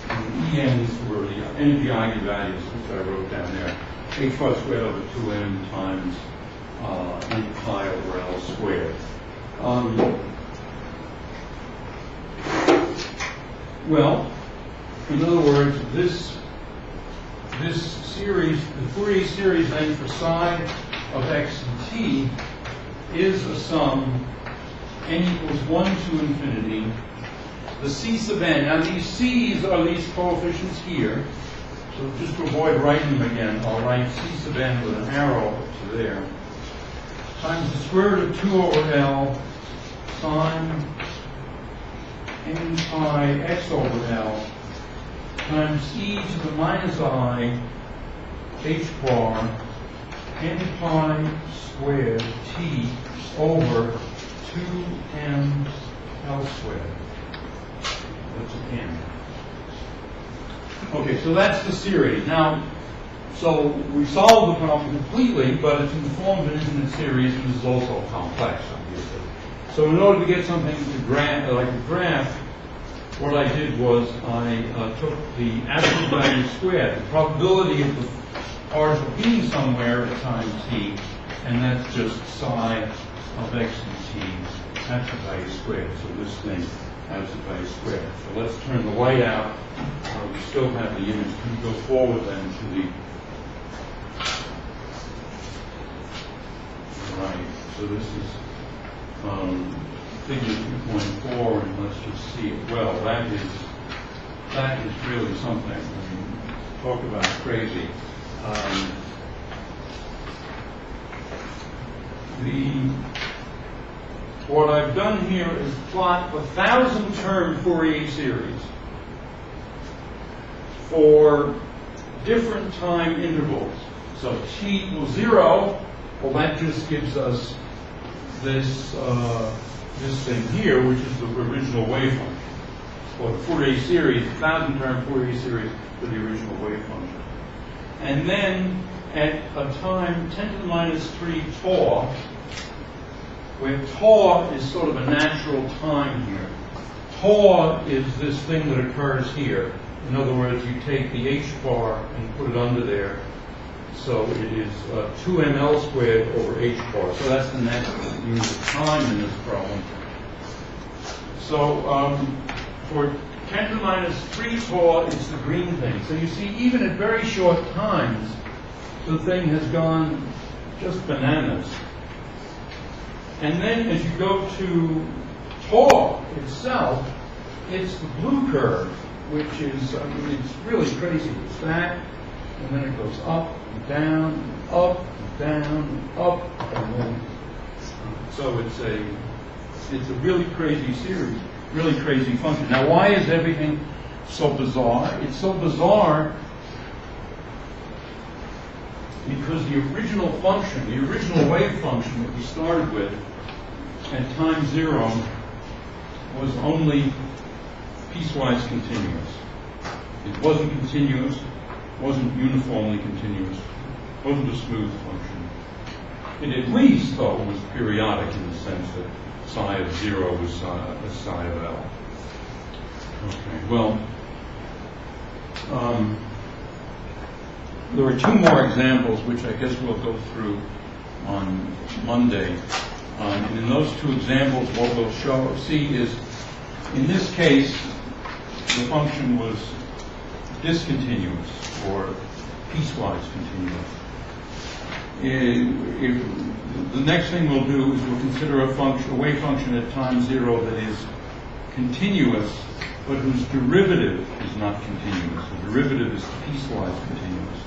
And the en's were the energy eigenvalues, which I wrote down there. H bar squared over 2m times n pi over L squared. Well, in other words, this series, the Fourier series then for psi of x and t, is a sum n equals 1 to infinity. The c sub n, now these c's are these coefficients here, so just to avoid writing them again, I'll write c sub n with an arrow up to there, times the square root of 2 over L sine n pi x over L times e to the minus I h bar n pi squared t over 2m L squared. That's an n. Okay, so that's the series. Now, so we solved the problem completely, but it's in the form of an infinite series, and this is also complex, obviously. So in order to get something to graph, like a graph, what I did was I took the absolute value squared, the probability of the particle being somewhere at time t, and that's just psi of x and t. That's the value squared. So this thing has the value squared. So let's turn the light out. We still have the image. Can we go forward then to the right? So this is figure 2.4, and let's just see it. Well, that is really something. I mean, talk about crazy. What I've done here is plot the 1,000-term Fourier series for different time intervals. So t equals 0. Well, that just gives us this thing here, which is the original wave function. Or the Fourier series, 1,000-term Fourier series for the original wave function. And then at a time 10 to the minus 3 tau, where tau is sort of a natural time here. Tau is this thing that occurs here. In other words, you take the h bar and put it under there. So it is 2ml squared over h bar. So that's the natural unit of time in this problem. So for 10 to the minus 3 tau, it's the green thing. So you see, even at very short times, the thing has gone just bananas. And then as you go to tau itself, it's the blue curve, which is, I mean, it's really crazy. It's that, and then it goes up and down, and up and down, and up, and then. So it's a really crazy series, really crazy function. Now, why is everything so bizarre? It's so bizarre because the original function, the original wave function that we started with at time 0 was only piecewise continuous. It wasn't continuous, wasn't uniformly continuous, wasn't a smooth function. It at least, though, was periodic in the sense that psi of 0 was psi of L. Okay, well, there are two more examples, which I guess we'll go through on Monday. And in those two examples, what we'll see is, in this case, the function was discontinuous or piecewise continuous. The next thing we'll do is we'll consider a wave function at time 0 that is continuous, but whose derivative is not continuous. The derivative is piecewise continuous.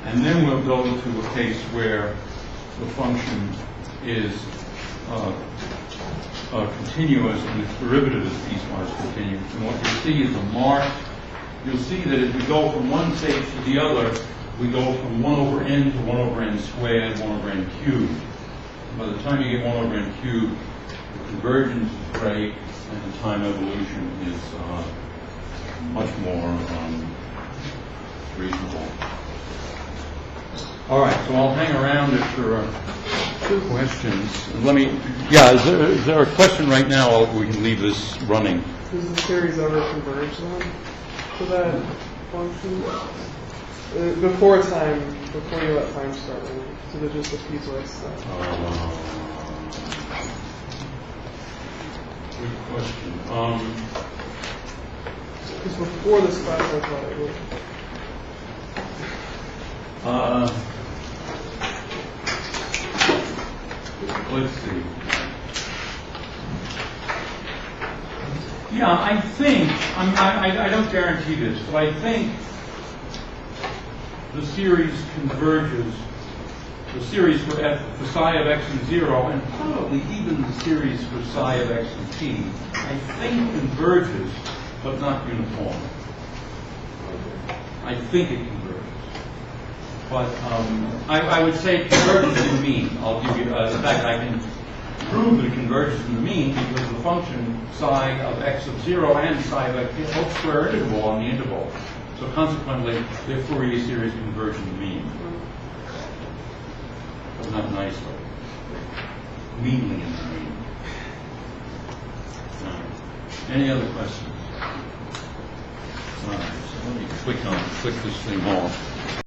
And then we'll go to a case where the function is continuous and its derivative is piecewise continuous. And what you'll see is you'll see that as we go from one stage to the other, we go from 1 over n to 1 over n squared, 1 over n cubed. By the time you get 1 over n cubed, the convergence is great, and the time evolution is much more reasonable. All right, so I'll hang around if there are questions. Let me, yeah, is there a question right now? We can leave this running. Does the series ever converge then to that function? Before you let time start running, so there's just a piecewise step. Good question. Because before this class, I thought it would. Let's see. Yeah, I think, I don't guarantee this, but I think the series converges, the series for psi of x and 0, and probably even the series for psi of x and t, I think converges, but not uniformly. I think it converges. But I would say it converges in the mean. I'll give you, in fact, I can prove that it converges in the mean because the function psi of x of 0 and psi of x both square interval on the interval. So consequently, their Fourier series converge in the mean. But not nicely. Meanly in the mean. Any other questions? All right, so let me click this thing off.